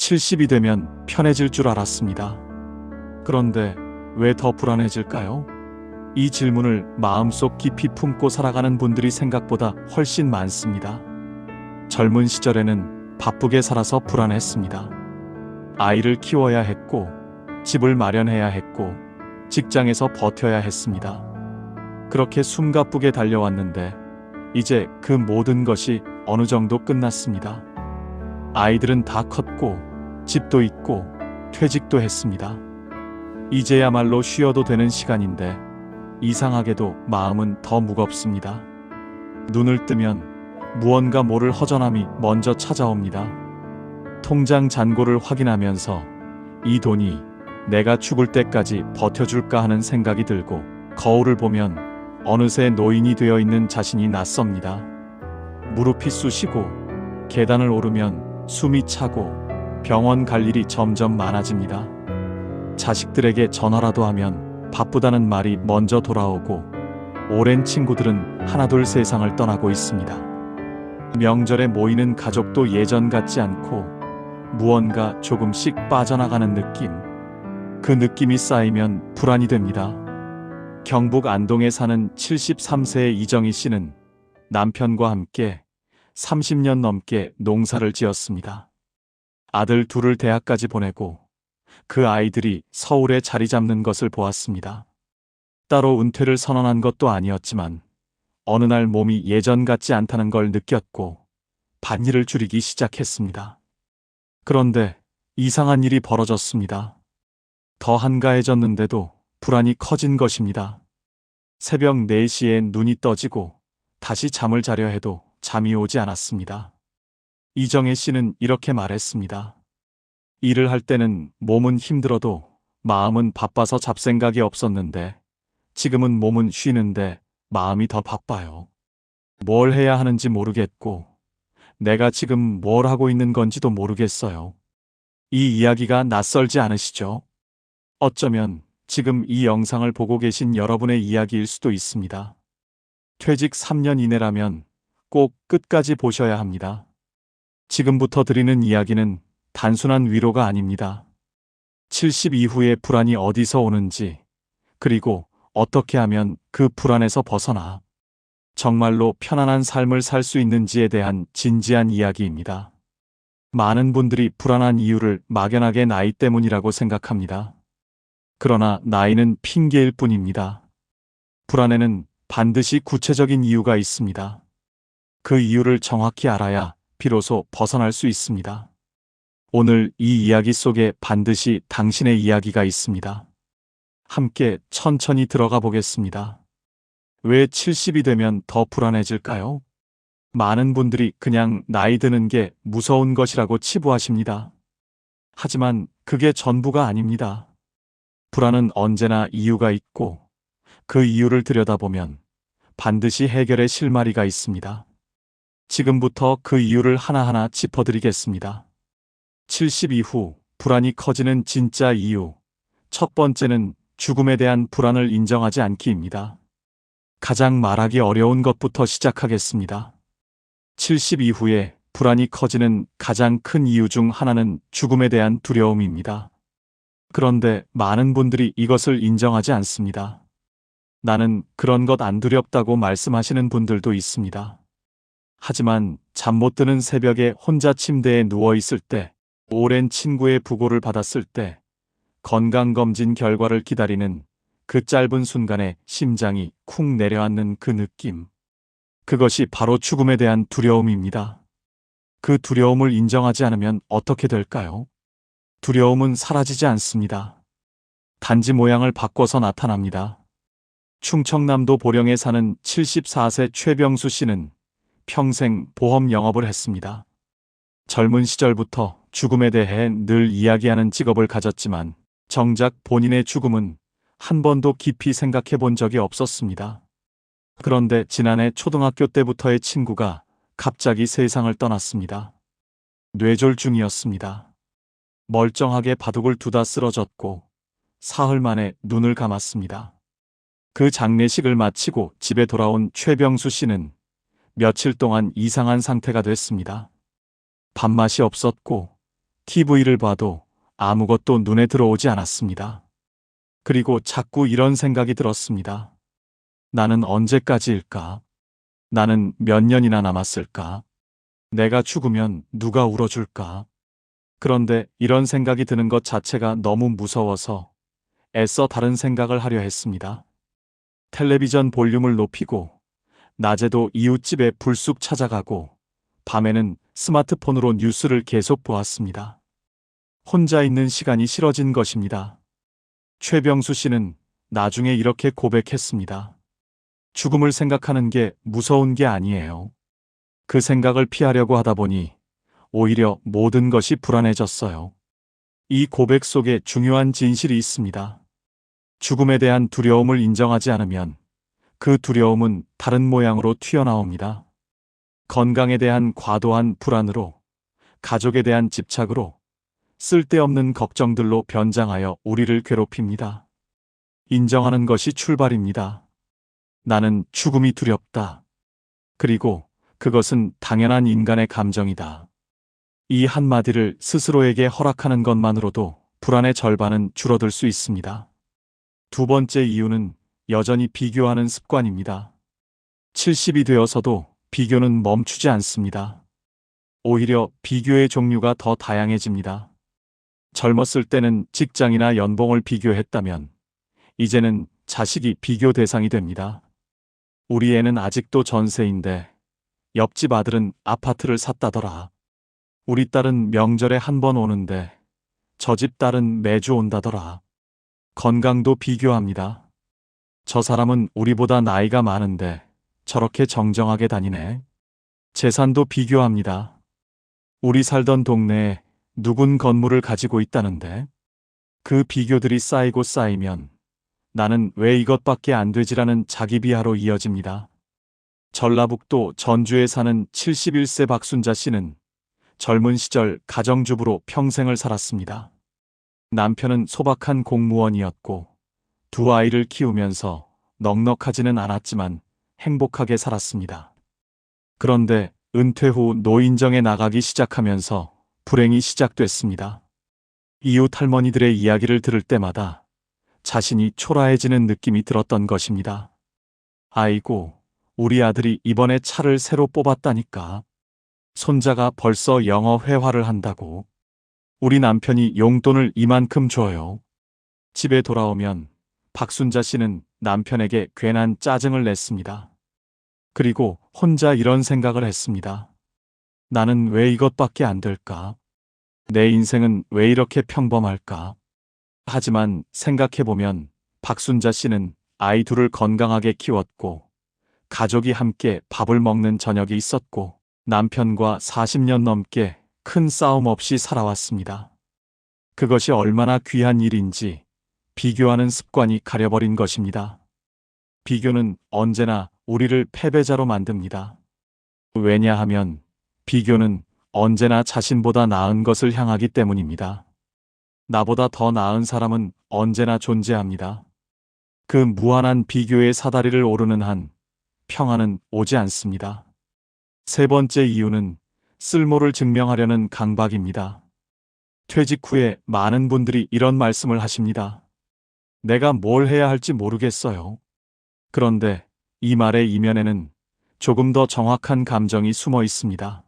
70이 되면 편해질 줄 알았습니다. 그런데 왜 더 불안해질까요? 이 질문을 마음속 깊이 품고 살아가는 분들이 생각보다 훨씬 많습니다. 젊은 시절에는 바쁘게 살아서 불안했습니다. 아이를 키워야 했고, 집을 마련해야 했고, 직장에서 버텨야 했습니다. 그렇게 숨가쁘게 달려왔는데, 이제 그 모든 것이 어느 정도 끝났습니다. 아이들은 다 컸고, 집도 있고, 퇴직도 했습니다. 이제야말로 쉬어도 되는 시간인데, 이상하게도 마음은 더 무겁습니다. 눈을 뜨면 무언가 모를 허전함이 먼저 찾아옵니다. 통장 잔고를 확인하면서 이 돈이 내가 죽을 때까지 버텨줄까 하는 생각이 들고, 거울을 보면 어느새 노인이 되어 있는 자신이 낯섭니다. 무릎이 쑤시고 계단을 오르면 숨이 차고 병원 갈 일이 점점 많아집니다. 자식들에게 전화라도 하면 바쁘다는 말이 먼저 돌아오고, 오랜 친구들은 하나둘 세상을 떠나고 있습니다. 명절에 모이는 가족도 예전 같지 않고 무언가 조금씩 빠져나가는 느낌. 그 느낌이 쌓이면 불안이 됩니다. 경북 안동에 사는 73세의 이정희 씨는 남편과 함께 30년 넘게 농사를 지었습니다. 아들 둘을 대학까지 보내고 그 아이들이 서울에 자리 잡는 것을 보았습니다. 따로 은퇴를 선언한 것도 아니었지만 어느 날 몸이 예전 같지 않다는 걸 느꼈고 밭일을 줄이기 시작했습니다. 그런데 이상한 일이 벌어졌습니다. 더 한가해졌는데도 불안이 커진 것입니다. 새벽 4시에 눈이 떠지고 다시 잠을 자려 해도 잠이 오지 않았습니다. 이정혜 씨는 이렇게 말했습니다. 일을 할 때는 몸은 힘들어도 마음은 바빠서 잡생각이 없었는데 지금은 몸은 쉬는데 마음이 더 바빠요. 뭘 해야 하는지 모르겠고 내가 지금 뭘 하고 있는 건지도 모르겠어요. 이 이야기가 낯설지 않으시죠? 어쩌면 지금 이 영상을 보고 계신 여러분의 이야기일 수도 있습니다. 퇴직 3년 이내라면 꼭 끝까지 보셔야 합니다. 지금부터 드리는 이야기는 단순한 위로가 아닙니다. 70 이후의 불안이 어디서 오는지, 그리고 어떻게 하면 그 불안에서 벗어나 정말로 편안한 삶을 살 수 있는지에 대한 진지한 이야기입니다. 많은 분들이 불안한 이유를 막연하게 나이 때문이라고 생각합니다. 그러나 나이는 핑계일 뿐입니다. 불안에는 반드시 구체적인 이유가 있습니다. 그 이유를 정확히 알아야 비로소 벗어날 수 있습니다. 오늘 이 이야기 속에 반드시 당신의 이야기가 있습니다. 함께 천천히 들어가 보겠습니다. 왜 70이 되면 더 불안해질까요? 많은 분들이 그냥 나이 드는 게 무서운 것이라고 치부하십니다. 하지만 그게 전부가 아닙니다. 불안은 언제나 이유가 있고 그 이유를 들여다보면 반드시 해결의 실마리가 있습니다. 지금부터 그 이유를 하나하나 짚어드리겠습니다. 70 이후 불안이 커지는 진짜 이유. 첫 번째는 죽음에 대한 불안을 인정하지 않기입니다. 가장 말하기 어려운 것부터 시작하겠습니다. 70 이후에 불안이 커지는 가장 큰 이유 중 하나는 죽음에 대한 두려움입니다. 그런데 많은 분들이 이것을 인정하지 않습니다. 나는 그런 것 안 두렵다고 말씀하시는 분들도 있습니다. 하지만 잠 못 드는 새벽에 혼자 침대에 누워 있을 때, 오랜 친구의 부고를 받았을 때, 건강검진 결과를 기다리는 그 짧은 순간에 심장이 쿵 내려앉는 그 느낌. 그것이 바로 죽음에 대한 두려움입니다. 그 두려움을 인정하지 않으면 어떻게 될까요? 두려움은 사라지지 않습니다. 단지 모양을 바꿔서 나타납니다. 충청남도 보령에 사는 74세 최병수 씨는 평생 보험 영업을 했습니다. 젊은 시절부터 죽음에 대해 늘 이야기하는 직업을 가졌지만 정작 본인의 죽음은 한 번도 깊이 생각해 본 적이 없었습니다. 그런데 지난해 초등학교 때부터의 친구가 갑자기 세상을 떠났습니다. 뇌졸중이었습니다. 멀쩡하게 바둑을 두다 쓰러졌고 사흘 만에 눈을 감았습니다. 그 장례식을 마치고 집에 돌아온 최병수 씨는 며칠 동안 이상한 상태가 됐습니다. 밥맛이 없었고 TV를 봐도 아무것도 눈에 들어오지 않았습니다. 그리고 자꾸 이런 생각이 들었습니다. 나는 언제까지일까? 나는 몇 년이나 남았을까? 내가 죽으면 누가 울어줄까? 그런데 이런 생각이 드는 것 자체가 너무 무서워서 애써 다른 생각을 하려 했습니다. 텔레비전 볼륨을 높이고, 낮에도 이웃집에 불쑥 찾아가고, 밤에는 스마트폰으로 뉴스를 계속 보았습니다. 혼자 있는 시간이 싫어진 것입니다. 최병수 씨는 나중에 이렇게 고백했습니다. 죽음을 생각하는 게 무서운 게 아니에요. 그 생각을 피하려고 하다 보니 오히려 모든 것이 불안해졌어요. 이 고백 속에 중요한 진실이 있습니다. 죽음에 대한 두려움을 인정하지 않으면 그 두려움은 다른 모양으로 튀어나옵니다. 건강에 대한 과도한 불안으로, 가족에 대한 집착으로, 쓸데없는 걱정들로 변장하여 우리를 괴롭힙니다. 인정하는 것이 출발입니다. 나는 죽음이 두렵다. 그리고 그것은 당연한 인간의 감정이다. 이 한마디를 스스로에게 허락하는 것만으로도 불안의 절반은 줄어들 수 있습니다. 두 번째 이유는 여전히 비교하는 습관입니다. 70이 되어서도 비교는 멈추지 않습니다. 오히려 비교의 종류가 더 다양해집니다. 젊었을 때는 직장이나 연봉을 비교했다면 이제는 자식이 비교 대상이 됩니다. 우리 애는 아직도 전세인데 옆집 아들은 아파트를 샀다더라. 우리 딸은 명절에 한 번 오는데 저 집 딸은 매주 온다더라. 건강도 비교합니다. 저 사람은 우리보다 나이가 많은데 저렇게 정정하게 다니네. 재산도 비교합니다. 우리 살던 동네에 누군 건물을 가지고 있다는데 그 비교들이 쌓이고 쌓이면 나는 왜 이것밖에 안 되지라는 자기 비하로 이어집니다. 전라북도 전주에 사는 71세 박순자 씨는 젊은 시절 가정주부로 평생을 살았습니다. 남편은 소박한 공무원이었고 두 아이를 키우면서 넉넉하지는 않았지만 행복하게 살았습니다. 그런데 은퇴 후 노인정에 나가기 시작하면서 불행이 시작됐습니다. 이웃 할머니들의 이야기를 들을 때마다 자신이 초라해지는 느낌이 들었던 것입니다. 아이고, 우리 아들이 이번에 차를 새로 뽑았다니까. 손자가 벌써 영어 회화를 한다고. 우리 남편이 용돈을 이만큼 줘요. 집에 돌아오면 박순자 씨는 남편에게 괜한 짜증을 냈습니다. 그리고 혼자 이런 생각을 했습니다. 나는 왜 이것밖에 안 될까? 내 인생은 왜 이렇게 평범할까? 하지만 생각해보면 박순자 씨는 아이 둘을 건강하게 키웠고, 가족이 함께 밥을 먹는 저녁이 있었고, 남편과 40년 넘게 큰 싸움 없이 살아왔습니다. 그것이 얼마나 귀한 일인지 비교하는 습관이 가려버린 것입니다. 비교는 언제나 우리를 패배자로 만듭니다. 왜냐하면 비교는 언제나 자신보다 나은 것을 향하기 때문입니다. 나보다 더 나은 사람은 언제나 존재합니다. 그 무한한 비교의 사다리를 오르는 한 평안은 오지 않습니다. 세 번째 이유는 쓸모를 증명하려는 강박입니다. 퇴직 후에 많은 분들이 이런 말씀을 하십니다. 내가 뭘 해야 할지 모르겠어요. 그런데 이 말의 이면에는 조금 더 정확한 감정이 숨어 있습니다.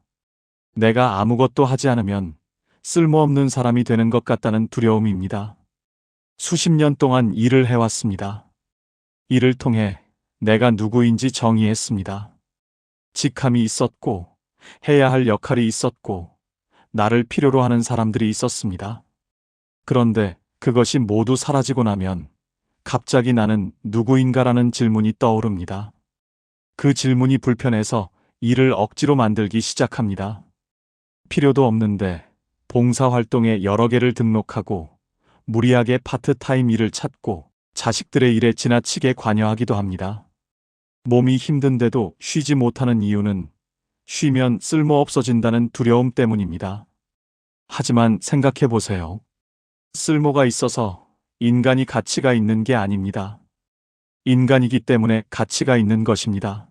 내가 아무것도 하지 않으면 쓸모없는 사람이 되는 것 같다는 두려움입니다. 수십 년 동안 일을 해왔습니다. 이를 통해 내가 누구인지 정의했습니다. 직함이 있었고, 해야 할 역할이 있었고, 나를 필요로 하는 사람들이 있었습니다. 그런데 그것이 모두 사라지고 나면 갑자기 나는 누구인가라는 질문이 떠오릅니다. 그 질문이 불편해서 일을 억지로 만들기 시작합니다. 필요도 없는데 봉사활동에 여러 개를 등록하고 무리하게 파트타임 일을 찾고 자식들의 일에 지나치게 관여하기도 합니다. 몸이 힘든데도 쉬지 못하는 이유는 쉬면 쓸모없어진다는 두려움 때문입니다. 하지만 생각해 보세요. 쓸모가 있어서 인간이 가치가 있는 게 아닙니다. 인간이기 때문에 가치가 있는 것입니다.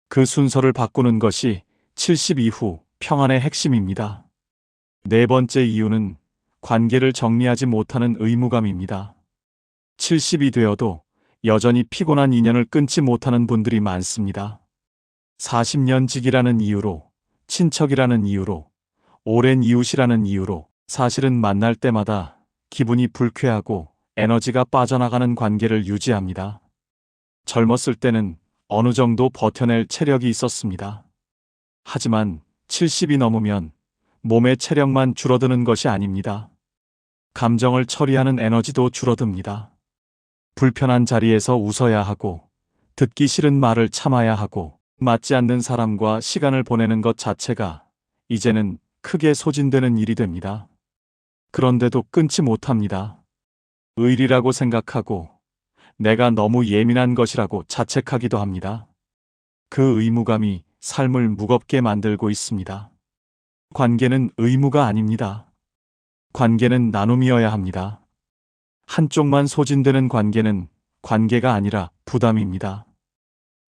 그 순서를 바꾸는 것이 70 이후 평안의 핵심입니다. 네 번째 이유는 관계를 정리하지 못하는 의무감입니다. 70이 되어도 여전히 피곤한 인연을 끊지 못하는 분들이 많습니다. 40년 직이라는 이유로, 친척이라는 이유로, 오랜 이웃이라는 이유로 사실은 만날 때마다 기분이 불쾌하고 에너지가 빠져나가는 관계를 유지합니다. 젊었을 때는 어느 정도 버텨낼 체력이 있었습니다. 하지만 70이 넘으면 몸의 체력만 줄어드는 것이 아닙니다. 감정을 처리하는 에너지도 줄어듭니다. 불편한 자리에서 웃어야 하고, 듣기 싫은 말을 참아야 하고, 맞지 않는 사람과 시간을 보내는 것 자체가 이제는 크게 소진되는 일이 됩니다. 그런데도 끊지 못합니다. 의리라고 생각하고, 내가 너무 예민한 것이라고 자책하기도 합니다. 그 의무감이 삶을 무겁게 만들고 있습니다. 관계는 의무가 아닙니다. 관계는 나눔이어야 합니다. 한쪽만 소진되는 관계는 관계가 아니라 부담입니다.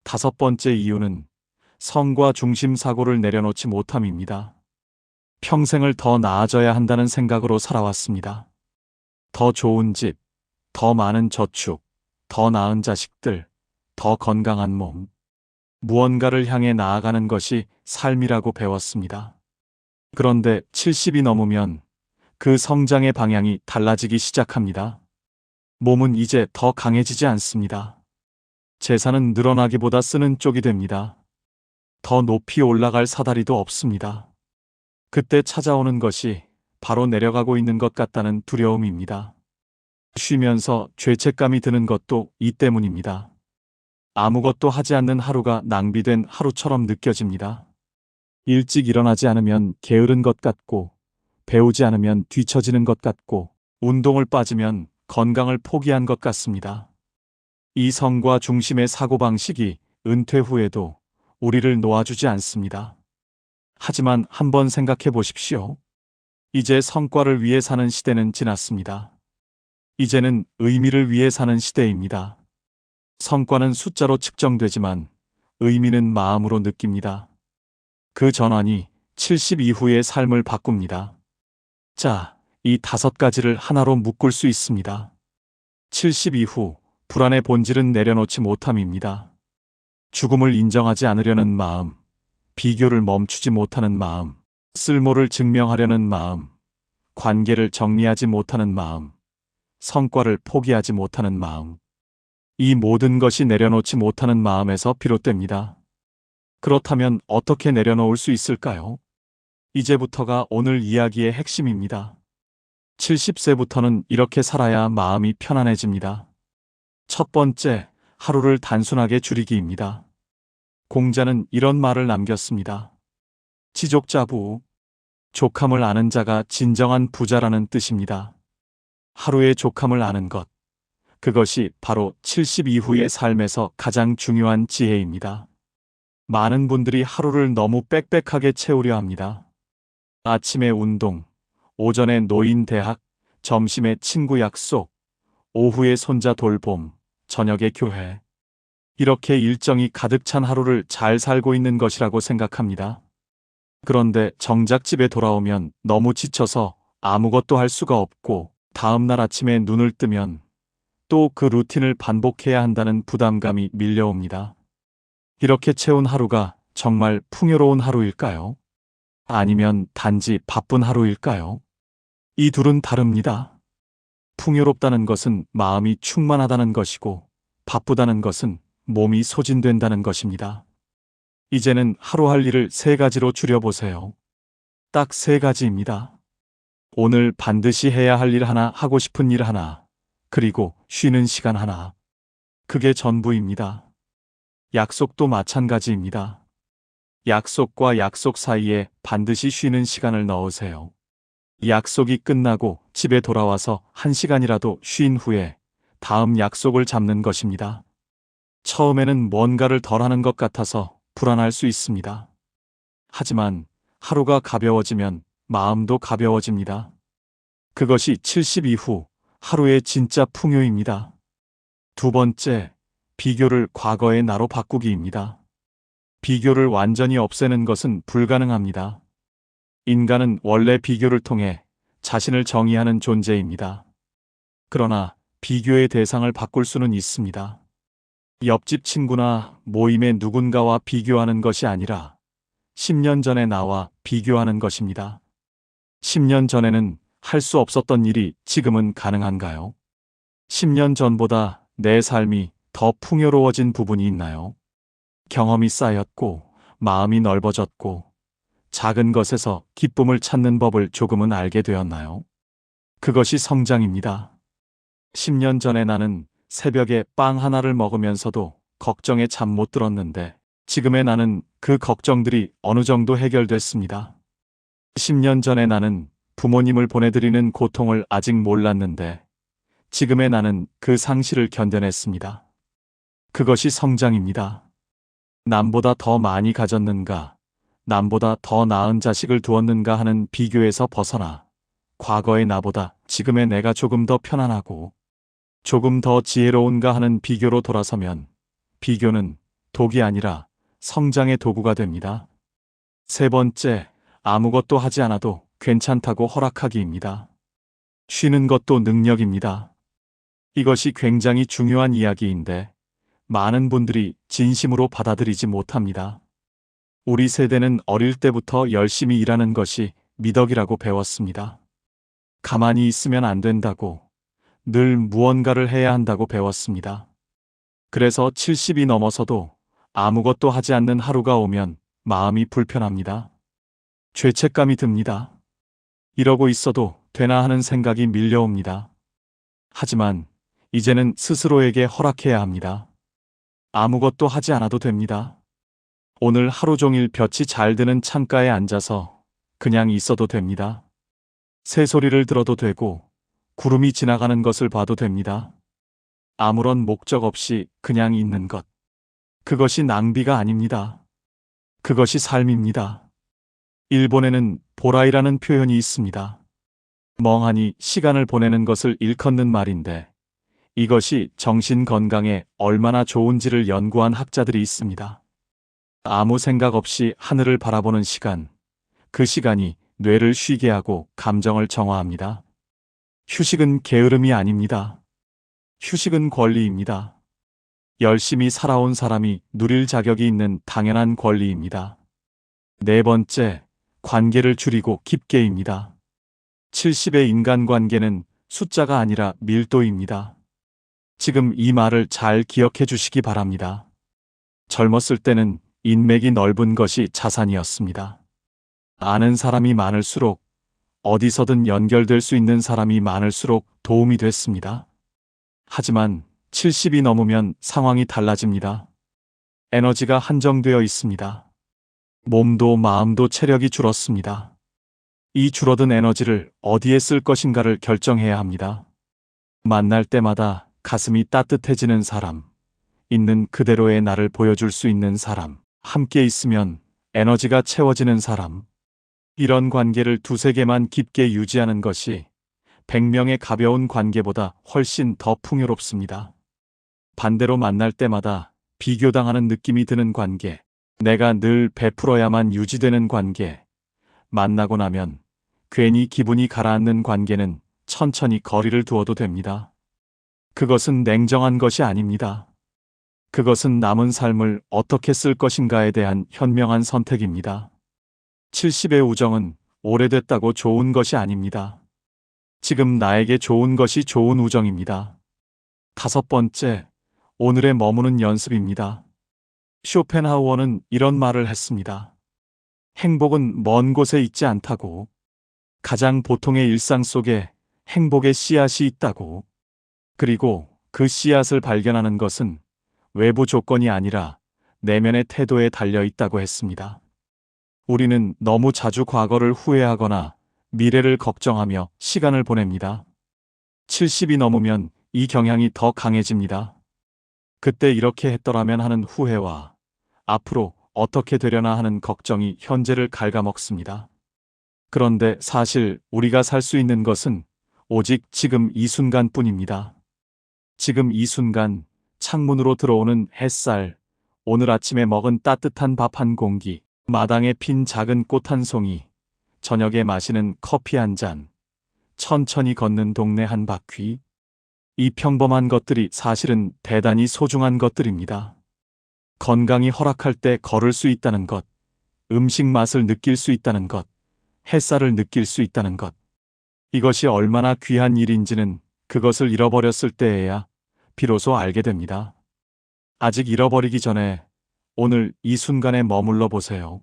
다섯 번째 이유는 성과 중심 사고를 내려놓지 못함입니다. 평생을 더 나아져야 한다는 생각으로 살아왔습니다. 더 좋은 집, 더 많은 저축, 더 나은 자식들, 더 건강한 몸. 무언가를 향해 나아가는 것이 삶이라고 배웠습니다. 그런데 70이 넘으면 그 성장의 방향이 달라지기 시작합니다. 몸은 이제 더 강해지지 않습니다. 재산은 늘어나기보다 쓰는 쪽이 됩니다. 더 높이 올라갈 사다리도 없습니다. 그때 찾아오는 것이 바로 내려가고 있는 것 같다는 두려움입니다. 쉬면서 죄책감이 드는 것도 이 때문입니다. 아무것도 하지 않는 하루가 낭비된 하루처럼 느껴집니다. 일찍 일어나지 않으면 게으른 것 같고, 배우지 않으면 뒤처지는 것 같고, 운동을 빠지면 건강을 포기한 것 같습니다. 이 성과 중심의 사고방식이 은퇴 후에도 우리를 놓아주지 않습니다. 하지만 한번 생각해 보십시오. 이제 성과를 위해 사는 시대는 지났습니다. 이제는 의미를 위해 사는 시대입니다. 성과는 숫자로 측정되지만 의미는 마음으로 느낍니다. 그 전환이 70 이후의 삶을 바꿉니다. 자, 이 5가지를 하나로 묶을 수 있습니다. 70 이후 불안의 본질은 내려놓지 못함입니다. 죽음을 인정하지 않으려는 마음, 비교를 멈추지 못하는 마음, 쓸모를 증명하려는 마음, 관계를 정리하지 못하는 마음, 성과를 포기하지 못하는 마음. 이 모든 것이 내려놓지 못하는 마음에서 비롯됩니다. 그렇다면 어떻게 내려놓을 수 있을까요? 이제부터가 오늘 이야기의 핵심입니다. 70세부터는 이렇게 살아야 마음이 편안해집니다. 첫 번째, 하루를 단순하게 줄이기입니다. 공자는 이런 말을 남겼습니다. 지족자부, 족함을 아는 자가 진정한 부자라는 뜻입니다. 하루의 족함을 아는 것, 그것이 바로 70 이후의 삶에서 가장 중요한 지혜입니다. 많은 분들이 하루를 너무 빽빽하게 채우려 합니다. 아침에 운동, 오전에 노인 대학, 점심에 친구 약속, 오후에 손자 돌봄, 저녁에 교회. 이렇게 일정이 가득 찬 하루를 잘 살고 있는 것이라고 생각합니다. 그런데 정작 집에 돌아오면 너무 지쳐서 아무것도 할 수가 없고 다음날 아침에 눈을 뜨면 또 그 루틴을 반복해야 한다는 부담감이 밀려옵니다. 이렇게 채운 하루가 정말 풍요로운 하루일까요? 아니면 단지 바쁜 하루일까요? 이 둘은 다릅니다. 풍요롭다는 것은 마음이 충만하다는 것이고, 바쁘다는 것은 몸이 소진된다는 것입니다. 이제는 하루 할 일을 3가지로 줄여보세요. 딱 3가지입니다. 오늘 반드시 해야 할 일 하나, 하고 싶은 일 하나, 그리고 쉬는 시간 하나. 그게 전부입니다. 약속도 마찬가지입니다. 약속과 약속 사이에 반드시 쉬는 시간을 넣으세요. 약속이 끝나고 집에 돌아와서 1시간이라도 쉰 후에 다음 약속을 잡는 것입니다. 처음에는 뭔가를 덜 하는 것 같아서 불안할 수 있습니다. 하지만 하루가 가벼워지면 마음도 가벼워집니다. 그것이 70 이후 하루의 진짜 풍요입니다. 두 번째, 비교를 과거의 나로 바꾸기입니다. 비교를 완전히 없애는 것은 불가능합니다. 인간은 원래 비교를 통해 자신을 정의하는 존재입니다. 그러나 비교의 대상을 바꿀 수는 있습니다. 옆집 친구나 모임의 누군가와 비교하는 것이 아니라 10년 전의 나와 비교하는 것입니다. 10년 전에는 할 수 없었던 일이 지금은 가능한가요? 10년 전보다 내 삶이 더 풍요로워진 부분이 있나요? 경험이 쌓였고, 마음이 넓어졌고, 작은 것에서 기쁨을 찾는 법을 조금은 알게 되었나요? 그것이 성장입니다. 10년 전에 나는 새벽에 빵 하나를 먹으면서도 걱정에 잠 못 들었는데, 지금의 나는 그 걱정들이 어느 정도 해결됐습니다. 10년 전에 나는 부모님을 보내드리는 고통을 아직 몰랐는데, 지금의 나는 그 상실을 견뎌냈습니다. 그것이 성장입니다. 남보다 더 많이 가졌는가, 남보다 더 나은 자식을 두었는가 하는 비교에서 벗어나 과거의 나보다 지금의 내가 조금 더 편안하고 조금 더 지혜로운가 하는 비교로 돌아서면 비교는 독이 아니라 성장의 도구가 됩니다. 세 번째, 아무것도 하지 않아도 괜찮다고 허락하기입니다. 쉬는 것도 능력입니다. 이것이 굉장히 중요한 이야기인데 많은 분들이 진심으로 받아들이지 못합니다. 우리 세대는 어릴 때부터 열심히 일하는 것이 미덕이라고 배웠습니다. 가만히 있으면 안 된다고, 늘 무언가를 해야 한다고 배웠습니다. 그래서 70이 넘어서도 아무것도 하지 않는 하루가 오면 마음이 불편합니다. 죄책감이 듭니다. 이러고 있어도 되나 하는 생각이 밀려옵니다. 하지만 이제는 스스로에게 허락해야 합니다. 아무것도 하지 않아도 됩니다. 오늘 하루 종일 볕이 잘 드는 창가에 앉아서 그냥 있어도 됩니다. 새소리를 들어도 되고 구름이 지나가는 것을 봐도 됩니다. 아무런 목적 없이 그냥 있는 것. 그것이 낭비가 아닙니다. 그것이 삶입니다. 일본에는 보라이라는 표현이 있습니다. 멍하니 시간을 보내는 것을 일컫는 말인데 이것이 정신 건강에 얼마나 좋은지를 연구한 학자들이 있습니다. 아무 생각 없이 하늘을 바라보는 시간, 그 시간이 뇌를 쉬게 하고 감정을 정화합니다. 휴식은 게으름이 아닙니다. 휴식은 권리입니다. 열심히 살아온 사람이 누릴 자격이 있는 당연한 권리입니다. 네 번째, 관계를 줄이고 깊게입니다. 70의 인간관계는 숫자가 아니라 밀도입니다. 지금 이 말을 잘 기억해 주시기 바랍니다. 젊었을 때는 인맥이 넓은 것이 자산이었습니다. 아는 사람이 많을수록, 어디서든 연결될 수 있는 사람이 많을수록 도움이 됐습니다. 하지만 70이 넘으면 상황이 달라집니다. 에너지가 한정되어 있습니다. 몸도 마음도 체력이 줄었습니다. 이 줄어든 에너지를 어디에 쓸 것인가를 결정해야 합니다. 만날 때마다 가슴이 따뜻해지는 사람, 있는 그대로의 나를 보여줄 수 있는 사람, 함께 있으면 에너지가 채워지는 사람, 이런 관계를 두세 개만 깊게 유지하는 것이 100명의 가벼운 관계보다 훨씬 더 풍요롭습니다. 반대로 만날 때마다 비교당하는 느낌이 드는 관계, 내가 늘 베풀어야만 유지되는 관계, 만나고 나면 괜히 기분이 가라앉는 관계는 천천히 거리를 두어도 됩니다. 그것은 냉정한 것이 아닙니다. 그것은 남은 삶을 어떻게 쓸 것인가에 대한 현명한 선택입니다. 70의 우정은 오래됐다고 좋은 것이 아닙니다. 지금 나에게 좋은 것이 좋은 우정입니다. 다섯 번째, 오늘에 머무는 연습입니다. 쇼펜하우어는 이런 말을 했습니다. 행복은 먼 곳에 있지 않다고, 가장 보통의 일상 속에 행복의 씨앗이 있다고, 그리고 그 씨앗을 발견하는 것은 외부 조건이 아니라 내면의 태도에 달려 있다고 했습니다. 우리는 너무 자주 과거를 후회하거나 미래를 걱정하며 시간을 보냅니다. 70이 넘으면 이 경향이 더 강해집니다. 그때 이렇게 했더라면 하는 후회와 앞으로 어떻게 되려나 하는 걱정이 현재를 갉아먹습니다. 그런데 사실 우리가 살 수 있는 것은 오직 지금 이 순간뿐입니다. 지금 이 순간, 창문으로 들어오는 햇살, 오늘 아침에 먹은 따뜻한 밥 한 공기, 마당에 핀 작은 꽃 한 송이, 저녁에 마시는 커피 한 잔, 천천히 걷는 동네 한 바퀴. 이 평범한 것들이 사실은 대단히 소중한 것들입니다. 건강이 허락할 때 걸을 수 있다는 것, 음식 맛을 느낄 수 있다는 것, 햇살을 느낄 수 있다는 것. 이것이 얼마나 귀한 일인지는 그것을 잃어버렸을 때에야 비로소 알게 됩니다. 아직 잃어버리기 전에 오늘 이 순간에 머물러 보세요.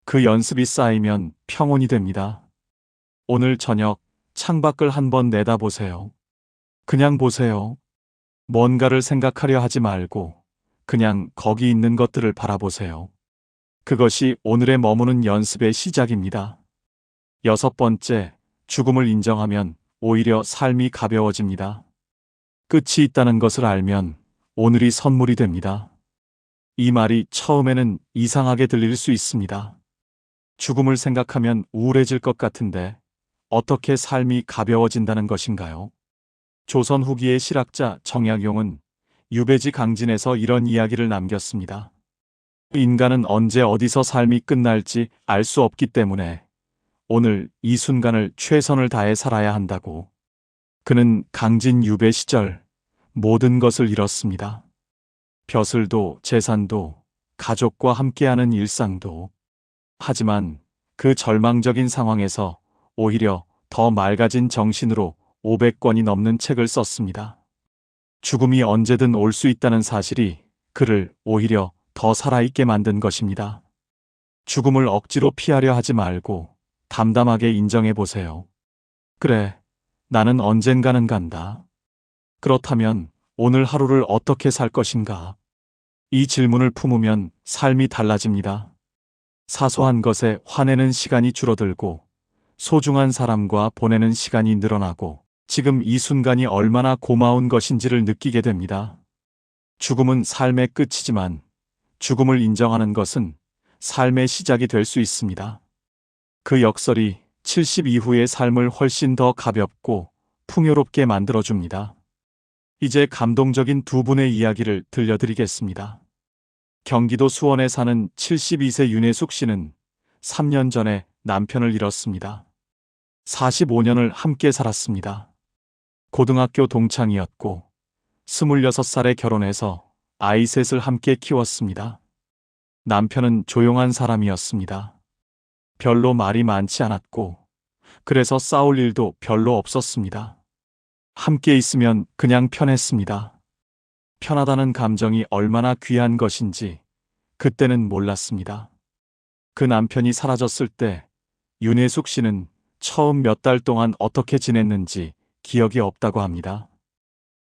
그 연습이 쌓이면 평온이 됩니다. 오늘 저녁 창밖을 한번 내다보세요. 그냥 보세요. 뭔가를 생각하려 하지 말고 그냥 거기 있는 것들을 바라보세요. 그것이 오늘의 머무는 연습의 시작입니다. 6번째, 죽음을 인정하면 오히려 삶이 가벼워집니다. 끝이 있다는 것을 알면 오늘이 선물이 됩니다. 이 말이 처음에는 이상하게 들릴 수 있습니다. 죽음을 생각하면 우울해질 것 같은데 어떻게 삶이 가벼워진다는 것인가요? 조선 후기의 실학자 정약용은 유배지 강진에서 이런 이야기를 남겼습니다. 인간은 언제 어디서 삶이 끝날지 알 수 없기 때문에 오늘 이 순간을 최선을 다해 살아야 한다고. 그는 강진 유배 시절 모든 것을 잃었습니다. 벼슬도 재산도 가족과 함께하는 일상도. 하지만 그 절망적인 상황에서 오히려 더 맑아진 정신으로 500권이 넘는 책을 썼습니다. 죽음이 언제든 올 수 있다는 사실이 그를 오히려 더 살아있게 만든 것입니다. 죽음을 억지로 피하려 하지 말고 담담하게 인정해 보세요. 그래, 나는 언젠가는 간다. 그렇다면 오늘 하루를 어떻게 살 것인가? 이 질문을 품으면 삶이 달라집니다. 사소한 것에 화내는 시간이 줄어들고 소중한 사람과 보내는 시간이 늘어나고 지금 이 순간이 얼마나 고마운 것인지를 느끼게 됩니다. 죽음은 삶의 끝이지만 죽음을 인정하는 것은 삶의 시작이 될 수 있습니다. 그 역설이 70 이후의 삶을 훨씬 더 가볍고 풍요롭게 만들어줍니다. 이제 감동적인 두 분의 이야기를 들려드리겠습니다. 경기도 수원에 사는 72세 윤혜숙 씨는 3년 전에 남편을 잃었습니다. 45년을 함께 살았습니다. 고등학교 동창이었고 26살에 결혼해서 아이 셋을 함께 키웠습니다. 남편은 조용한 사람이었습니다. 별로 말이 많지 않았고 그래서 싸울 일도 별로 없었습니다. 함께 있으면 그냥 편했습니다. 편하다는 감정이 얼마나 귀한 것인지 그때는 몰랐습니다. 그 남편이 사라졌을 때 윤혜숙 씨는 처음 몇 달 동안 어떻게 지냈는지 기억이 없다고 합니다.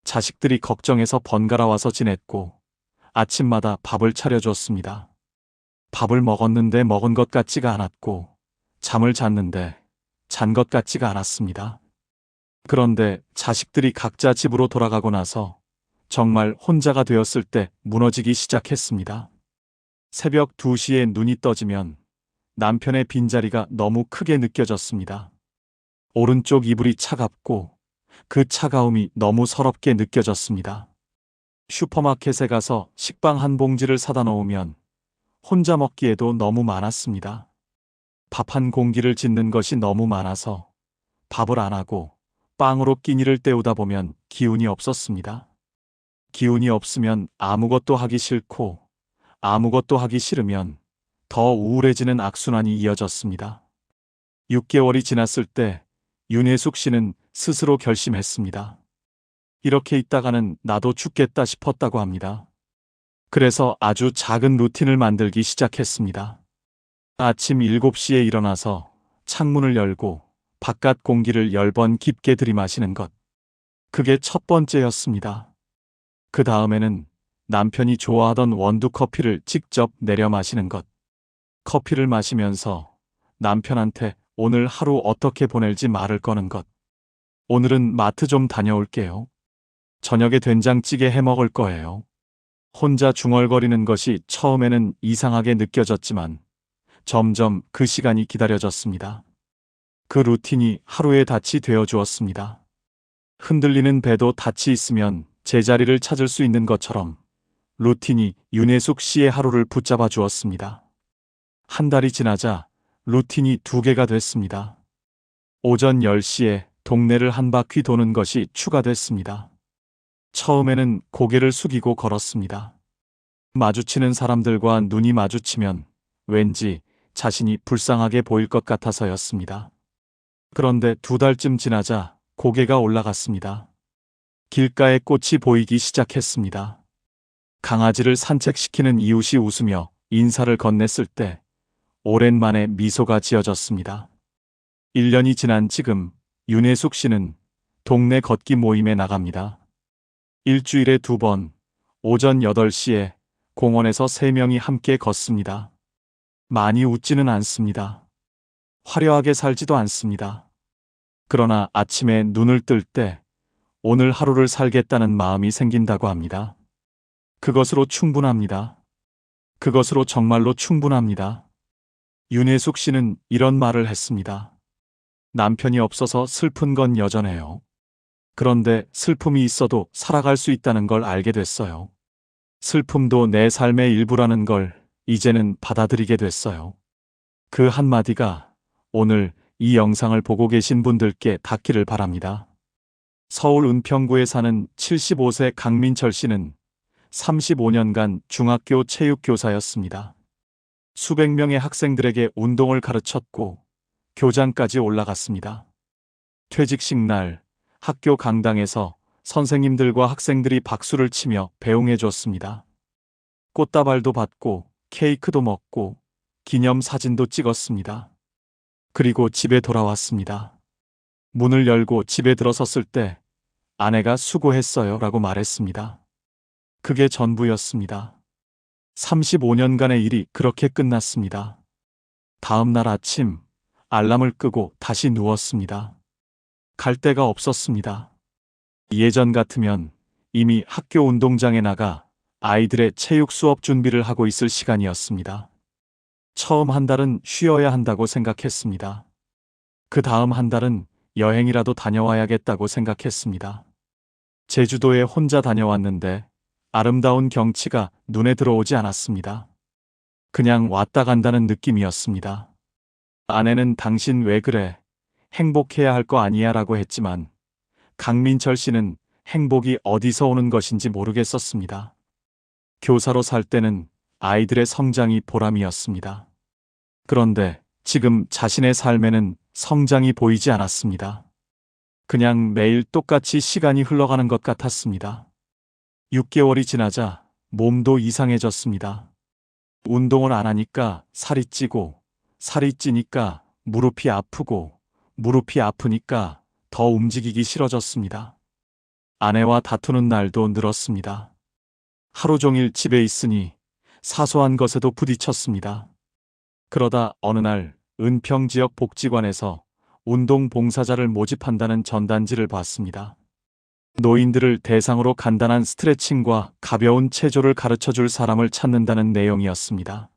자식들이 걱정해서 번갈아 와서 지냈고 아침마다 밥을 차려줬습니다. 밥을 먹었는데 먹은 것 같지가 않았고 잠을 잤는데 잔 것 같지가 않았습니다. 그런데 자식들이 각자 집으로 돌아가고 나서 정말 혼자가 되었을 때 무너지기 시작했습니다. 새벽 2시에 눈이 떠지면 남편의 빈자리가 너무 크게 느껴졌습니다. 오른쪽 이불이 차갑고 그 차가움이 너무 서럽게 느껴졌습니다. 슈퍼마켓에 가서 식빵 한 봉지를 사다 놓으면 혼자 먹기에도 너무 많았습니다. 밥 한 공기를 짓는 것이 너무 많아서 밥을 안 하고 빵으로 끼니를 때우다 보면 기운이 없었습니다. 기운이 없으면 아무것도 하기 싫고 아무것도 하기 싫으면 더 우울해지는 악순환이 이어졌습니다. 6개월이 지났을 때 윤혜숙 씨는 스스로 결심했습니다. 이렇게 있다가는 나도 죽겠다 싶었다고 합니다. 그래서 아주 작은 루틴을 만들기 시작했습니다. 아침 7시에 일어나서 창문을 열고 바깥 공기를 10번 깊게 들이마시는 것. 그게 첫 번째였습니다. 그 다음에는 남편이 좋아하던 원두 커피를 직접 내려 마시는 것. 커피를 마시면서 남편한테 오늘 하루 어떻게 보낼지 말을 거는 것. 오늘은 마트 좀 다녀올게요. 저녁에 된장찌개 해 먹을 거예요. 혼자 중얼거리는 것이 처음에는 이상하게 느껴졌지만 점점 그 시간이 기다려졌습니다. 그 루틴이 하루의 닻이 되어 주었습니다. 흔들리는 배도 닻이 있으면 제자리를 찾을 수 있는 것처럼 루틴이 윤혜숙 씨의 하루를 붙잡아 주었습니다. 한 달이 지나자 루틴이 두 개가 됐습니다. 오전 10시에 동네를 한 바퀴 도는 것이 추가됐습니다. 처음에는 고개를 숙이고 걸었습니다. 마주치는 사람들과 눈이 마주치면 왠지 자신이 불쌍하게 보일 것 같아서였습니다. 그런데 2달쯤 지나자 고개가 올라갔습니다. 길가에 꽃이 보이기 시작했습니다. 강아지를 산책시키는 이웃이 웃으며 인사를 건넸을 때 오랜만에 미소가 지어졌습니다. 1년이 지난 지금 윤혜숙 씨는 동네 걷기 모임에 나갑니다. 일주일에 2번, 오전 8시에 공원에서 3명이 함께 걷습니다. 많이 웃지는 않습니다. 화려하게 살지도 않습니다. 그러나 아침에 눈을 뜰 때 오늘 하루를 살겠다는 마음이 생긴다고 합니다. 그것으로 충분합니다. 그것으로 정말로 충분합니다. 윤혜숙 씨는 이런 말을 했습니다. 남편이 없어서 슬픈 건 여전해요. 그런데 슬픔이 있어도 살아갈 수 있다는 걸 알게 됐어요. 슬픔도 내 삶의 일부라는 걸 이제는 받아들이게 됐어요. 그 한마디가 오늘 이 영상을 보고 계신 분들께 닿기를 바랍니다. 서울 은평구에 사는 75세 강민철 씨는 35년간 중학교 체육교사였습니다. 수백 명의 학생들에게 운동을 가르쳤고 교장까지 올라갔습니다. 퇴직식 날 학교 강당에서 선생님들과 학생들이 박수를 치며 배웅해 줬습니다. 꽃다발도 받고 케이크도 먹고 기념 사진도 찍었습니다. 그리고 집에 돌아왔습니다. 문을 열고 집에 들어섰을 때 아내가 수고했어요 라고 말했습니다. 그게 전부였습니다. 35년간의 일이 그렇게 끝났습니다. 다음 날 아침 알람을 끄고 다시 누웠습니다. 갈 데가 없었습니다. 예전 같으면 이미 학교 운동장에 나가 아이들의 체육 수업 준비를 하고 있을 시간이었습니다. 처음 한 달은 쉬어야 한다고 생각했습니다. 그 다음 한 달은 여행이라도 다녀와야겠다고 생각했습니다. 제주도에 혼자 다녀왔는데 아름다운 경치가 눈에 들어오지 않았습니다. 그냥 왔다 간다는 느낌이었습니다. 아내는 당신 왜 그래? 행복해야 할 거 아니야 라고 했지만 강민철 씨는 행복이 어디서 오는 것인지 모르겠었습니다. 교사로 살 때는 아이들의 성장이 보람이었습니다. 그런데 지금 자신의 삶에는 성장이 보이지 않았습니다. 그냥 매일 똑같이 시간이 흘러가는 것 같았습니다. 6개월이 지나자 몸도 이상해졌습니다. 운동을 안 하니까 살이 찌고, 살이 찌니까 무릎이 아프고, 무릎이 아프니까 더 움직이기 싫어졌습니다. 아내와 다투는 날도 늘었습니다. 하루 종일 집에 있으니 사소한 것에도 부딪혔습니다. 그러다 어느 날 은평 지역 복지관에서 운동 봉사자를 모집한다는 전단지를 봤습니다. 노인들을 대상으로 간단한 스트레칭과 가벼운 체조를 가르쳐줄 사람을 찾는다는 내용이었습니다.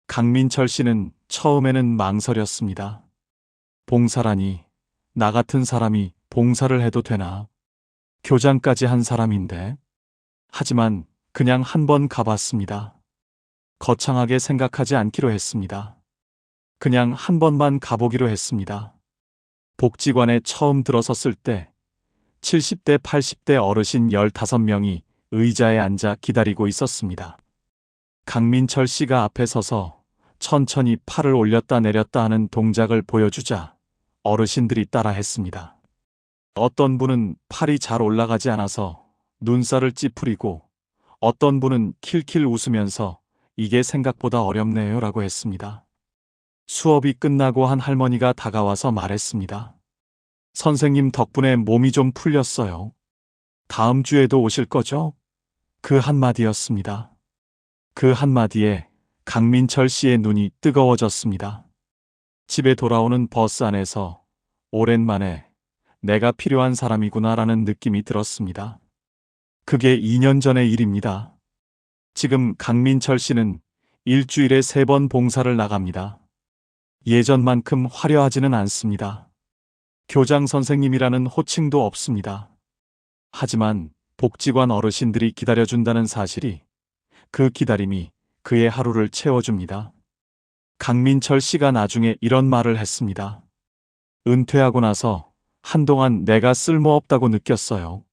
강민철 씨는 처음에는 망설였습니다. 봉사라니, 나 같은 사람이 봉사를 해도 되나? 교장까지 한 사람인데. 하지만 그냥 한번 가봤습니다. 거창하게 생각하지 않기로 했습니다. 그냥 한 번만 가보기로 했습니다. 복지관에 처음 들어섰을 때 70대, 80대 어르신 15명이 의자에 앉아 기다리고 있었습니다. 강민철 씨가 앞에 서서 천천히 팔을 올렸다 내렸다 하는 동작을 보여주자 어르신들이 따라 했습니다. 어떤 분은 팔이 잘 올라가지 않아서 눈살을 찌푸리고 어떤 분은 킬킬 웃으면서 이게 생각보다 어렵네요 라고 했습니다. 수업이 끝나고 한 할머니가 다가와서 말했습니다. 선생님 덕분에 몸이 좀 풀렸어요. 다음 주에도 오실 거죠? 그 한마디였습니다. 그 한마디에 강민철 씨의 눈이 뜨거워졌습니다. 집에 돌아오는 버스 안에서 오랜만에 내가 필요한 사람이구나라는 느낌이 들었습니다. 그게 2년 전의 일입니다. 지금 강민철 씨는 일주일에 3번 봉사를 나갑니다. 예전만큼 화려하지는 않습니다. 교장 선생님이라는 호칭도 없습니다. 하지만 복지관 어르신들이 기다려준다는 사실이, 그 기다림이 그의 하루를 채워줍니다. 강민철 씨가 나중에 이런 말을 했습니다. 은퇴하고 나서 한동안 내가 쓸모없다고 느꼈어요.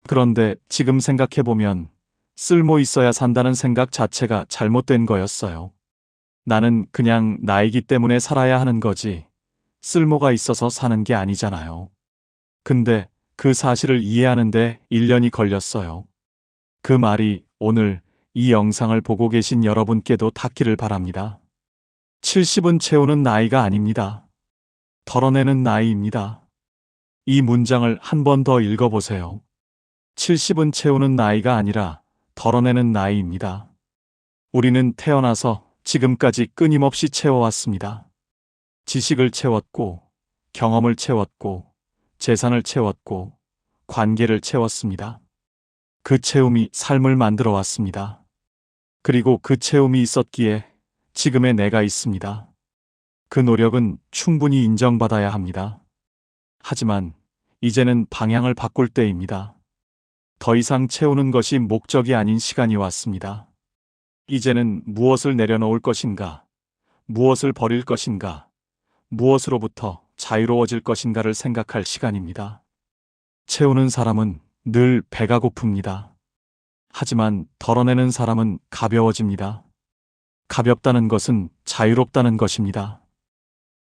그런데 지금 생각해보면 쓸모 있어야 산다는 생각 자체가 잘못된 거였어요. 나는 그냥 나이기 때문에 살아야 하는 거지 쓸모가 있어서 사는 게 아니잖아요. 근데 그 사실을 이해하는데 1년이 걸렸어요. 그 말이 오늘 이 영상을 보고 계신 여러분께도 닿기를 바랍니다. 70은 채우는 나이가 아닙니다. 덜어내는 나이입니다. 이 문장을 한 번 더 읽어보세요. 70은 채우는 나이가 아니라 덜어내는 나이입니다. 우리는 태어나서 지금까지 끊임없이 채워왔습니다. 지식을 채웠고, 경험을 채웠고, 재산을 채웠고, 관계를 채웠습니다. 그 채움이 삶을 만들어 왔습니다. 그리고 그 채움이 있었기에 지금의 내가 있습니다. 그 노력은 충분히 인정받아야 합니다. 하지만 이제는 방향을 바꿀 때입니다. 더 이상 채우는 것이 목적이 아닌 시간이 왔습니다. 이제는 무엇을 내려놓을 것인가, 무엇을 버릴 것인가, 무엇으로부터 자유로워질 것인가를 생각할 시간입니다. 채우는 사람은 늘 배가 고픕니다. 하지만 덜어내는 사람은 가벼워집니다. 가볍다는 것은 자유롭다는 것입니다.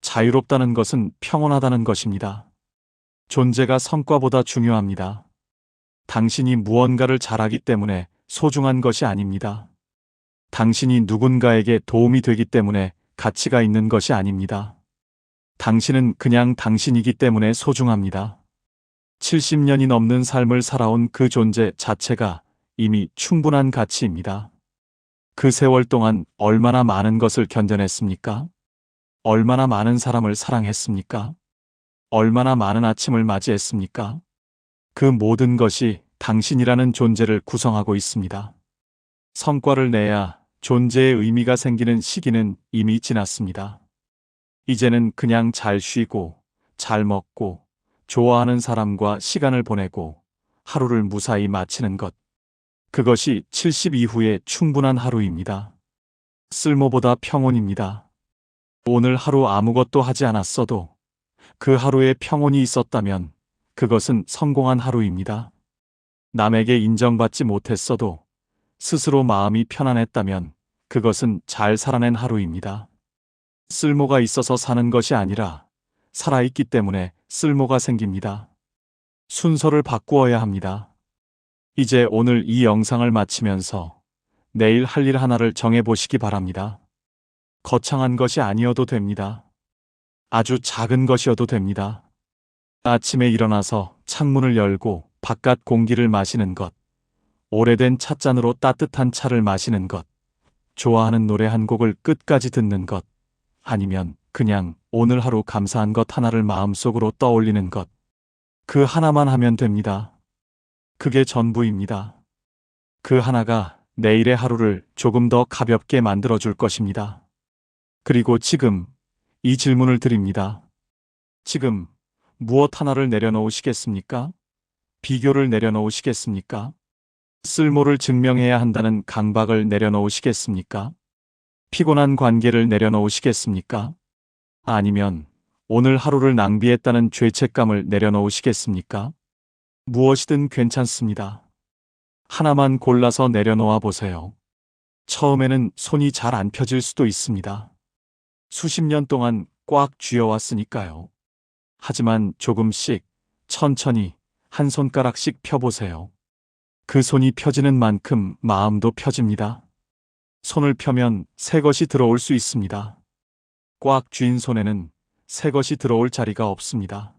자유롭다는 것은 평온하다는 것입니다. 존재가 성과보다 중요합니다. 당신이 무언가를 잘하기 때문에 소중한 것이 아닙니다. 당신이 누군가에게 도움이 되기 때문에 가치가 있는 것이 아닙니다. 당신은 그냥 당신이기 때문에 소중합니다. 70년이 넘는 삶을 살아온 그 존재 자체가 이미 충분한 가치입니다. 그 세월 동안 얼마나 많은 것을 견뎌냈습니까? 얼마나 많은 사람을 사랑했습니까? 얼마나 많은 아침을 맞이했습니까? 그 모든 것이 당신이라는 존재를 구성하고 있습니다. 성과를 내야 존재의 의미가 생기는 시기는 이미 지났습니다. 이제는 그냥 잘 쉬고, 잘 먹고, 좋아하는 사람과 시간을 보내고, 하루를 무사히 마치는 것. 그것이 70 이후의 충분한 하루입니다. 쓸모보다 평온입니다. 오늘 하루 아무것도 하지 않았어도 그 하루에 평온이 있었다면 그것은 성공한 하루입니다. 남에게 인정받지 못했어도 스스로 마음이 편안했다면 그것은 잘 살아낸 하루입니다. 쓸모가 있어서 사는 것이 아니라 살아있기 때문에 쓸모가 생깁니다. 순서를 바꾸어야 합니다. 이제 오늘 이 영상을 마치면서 내일 할 일 하나를 정해보시기 바랍니다. 거창한 것이 아니어도 됩니다. 아주 작은 것이어도 됩니다. 아침에 일어나서 창문을 열고 바깥 공기를 마시는 것, 오래된 찻잔으로 따뜻한 차를 마시는 것, 좋아하는 노래 한 곡을 끝까지 듣는 것, 아니면 그냥 오늘 하루 감사한 것 하나를 마음속으로 떠올리는 것. 그 하나만 하면 됩니다. 그게 전부입니다. 그 하나가 내일의 하루를 조금 더 가볍게 만들어줄 것입니다. 그리고 지금 이 질문을 드립니다. 지금 무엇 하나를 내려놓으시겠습니까? 비교를 내려놓으시겠습니까? 쓸모를 증명해야 한다는 강박을 내려놓으시겠습니까? 피곤한 관계를 내려놓으시겠습니까? 아니면 오늘 하루를 낭비했다는 죄책감을 내려놓으시겠습니까? 무엇이든 괜찮습니다. 하나만 골라서 내려놓아 보세요. 처음에는 손이 잘 안 펴질 수도 있습니다. 수십 년 동안 꽉 쥐어왔으니까요. 하지만 조금씩, 천천히 한 손가락씩 펴보세요. 그 손이 펴지는 만큼 마음도 펴집니다. 손을 펴면 새 것이 들어올 수 있습니다. 꽉 쥔 손에는 새 것이 들어올 자리가 없습니다.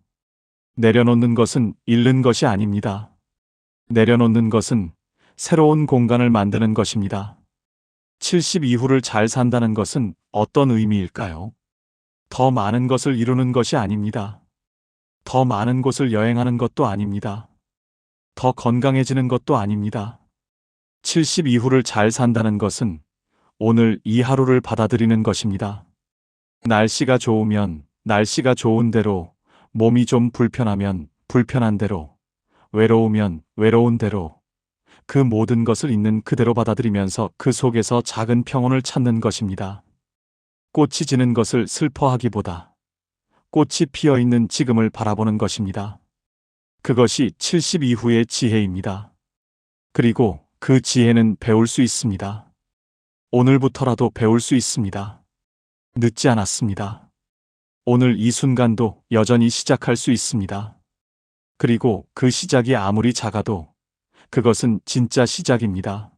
내려놓는 것은 잃는 것이 아닙니다. 내려놓는 것은 새로운 공간을 만드는 것입니다. 70 이후를 잘 산다는 것은 어떤 의미일까요? 더 많은 것을 이루는 것이 아닙니다. 더 많은 곳을 여행하는 것도 아닙니다. 더 건강해지는 것도 아닙니다. 70 이후를 잘 산다는 것은 오늘 이 하루를 받아들이는 것입니다. 날씨가 좋으면 날씨가 좋은 대로, 몸이 좀 불편하면 불편한 대로, 외로우면 외로운 대로, 그 모든 것을 있는 그대로 받아들이면서 그 속에서 작은 평온을 찾는 것입니다. 꽃이 지는 것을 슬퍼하기보다 꽃이 피어 있는 지금을 바라보는 것입니다. 그것이 70 이후의 지혜입니다. 그리고 그 지혜는 배울 수 있습니다. 오늘부터라도 배울 수 있습니다. 늦지 않았습니다. 오늘 이 순간도 여전히 시작할 수 있습니다. 그리고 그 시작이 아무리 작아도 그것은 진짜 시작입니다.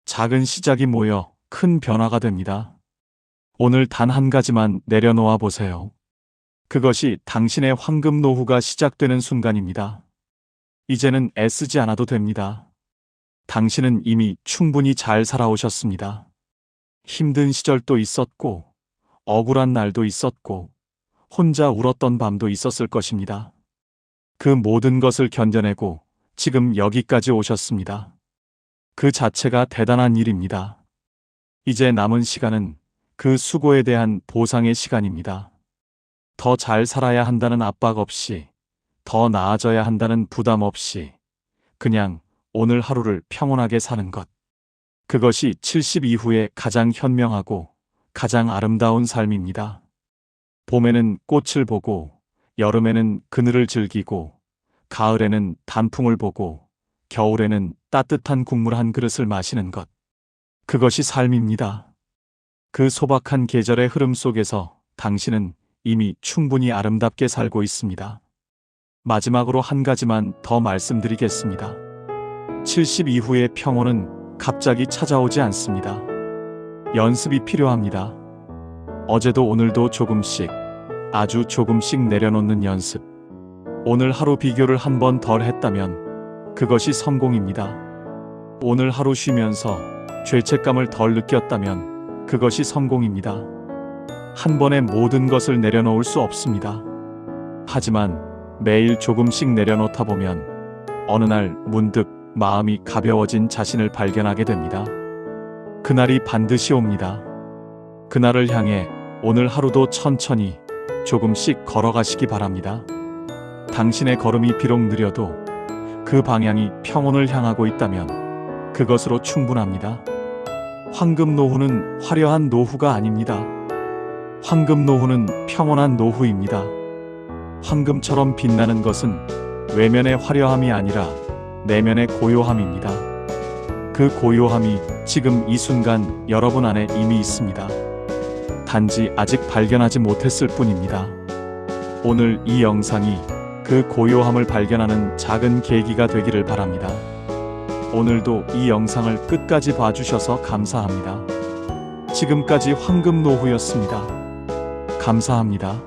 작은 시작이 모여 큰 변화가 됩니다. 오늘 단 한 가지만 내려놓아 보세요. 그것이 당신의 황금 노후가 시작되는 순간입니다. 이제는 애쓰지 않아도 됩니다. 당신은 이미 충분히 잘 살아오셨습니다. 힘든 시절도 있었고, 억울한 날도 있었고, 혼자 울었던 밤도 있었을 것입니다. 그 모든 것을 견뎌내고 지금 여기까지 오셨습니다. 그 자체가 대단한 일입니다. 이제 남은 시간은 그 수고에 대한 보상의 시간입니다. 더 잘 살아야 한다는 압박 없이, 더 나아져야 한다는 부담 없이, 그냥 오늘 하루를 평온하게 사는 것. 그것이 70 이후에 가장 현명하고 가장 아름다운 삶입니다. 봄에는 꽃을 보고, 여름에는 그늘을 즐기고, 가을에는 단풍을 보고, 겨울에는 따뜻한 국물 한 그릇을 마시는 것. 그것이 삶입니다. 그 소박한 계절의 흐름 속에서 당신은 이미 충분히 아름답게 살고 있습니다. 마지막으로 한 가지만 더 말씀드리겠습니다. 70 이후의 평온은 갑자기 찾아오지 않습니다. 연습이 필요합니다. 어제도 오늘도 조금씩, 아주 조금씩 내려놓는 연습. 오늘 하루 비교를 한 번 덜 했다면 그것이 성공입니다. 오늘 하루 쉬면서 죄책감을 덜 느꼈다면 그것이 성공입니다. 한 번에 모든 것을 내려놓을 수 없습니다. 하지만 매일 조금씩 내려놓다 보면 어느 날 문득 마음이 가벼워진 자신을 발견하게 됩니다. 그날이 반드시 옵니다. 그날을 향해 오늘 하루도 천천히 조금씩 걸어가시기 바랍니다. 당신의 걸음이 비록 느려도 그 방향이 평온을 향하고 있다면 그것으로 충분합니다. 황금 노후는 화려한 노후가 아닙니다. 황금 노후는 평온한 노후입니다. 황금처럼 빛나는 것은 외면의 화려함이 아니라 내면의 고요함입니다. 그 고요함이 지금 이 순간 여러분 안에 이미 있습니다. 단지 아직 발견하지 못했을 뿐입니다. 오늘 이 영상이 그 고요함을 발견하는 작은 계기가 되기를 바랍니다. 오늘도 이 영상을 끝까지 봐주셔서 감사합니다. 지금까지 황금 노후였습니다. 감사합니다.